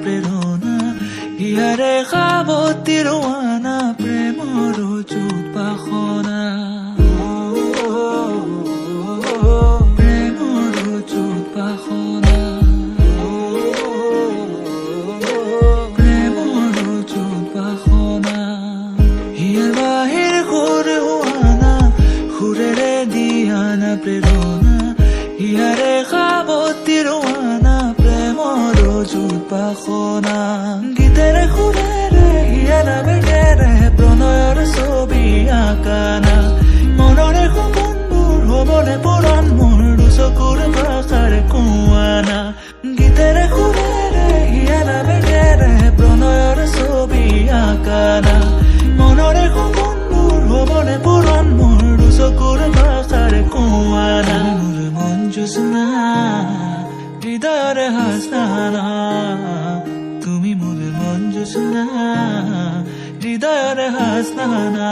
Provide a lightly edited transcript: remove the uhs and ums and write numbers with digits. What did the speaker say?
প্ৰেৰণা ইয়াৰে সাৱতি ৰৱানা প্ৰেমৰ যুত বাসনা প্ৰেমৰ যুত বাসনা প্ৰেমৰ যুত বাসনা ইয়াৰ বাহিৰ সুৰ হোৱানা সুৰেৰে দিয়ানা প্ৰেৰণা ইয়াৰে সাৱতি ৰৱানা প্ৰেমৰ যুত বাসনা গীতেৰে সুৰেৰে হিয়াৰা বেগেৰে প্ৰণয়ৰ ছবি আঁকানা মনৰে সপোনবোৰ হ'বনে পুৰণ মোৰ দুচকুৰ ভাষাৰ কোৱানা গীতেৰে সুৰেৰে হিয়াৰা বেগেৰে প্ৰণয়ৰ ছবি আঁকানা মনৰে সপোনবোৰ হ'বনে পুৰণ মোৰ দুচকুৰ ভাষাৰ কোৱানা মোৰ মন জোছনা হৃদয়ৰে হাসনা তুমি মোৰ মন জোছনা হৃদয়ৰে হাসনা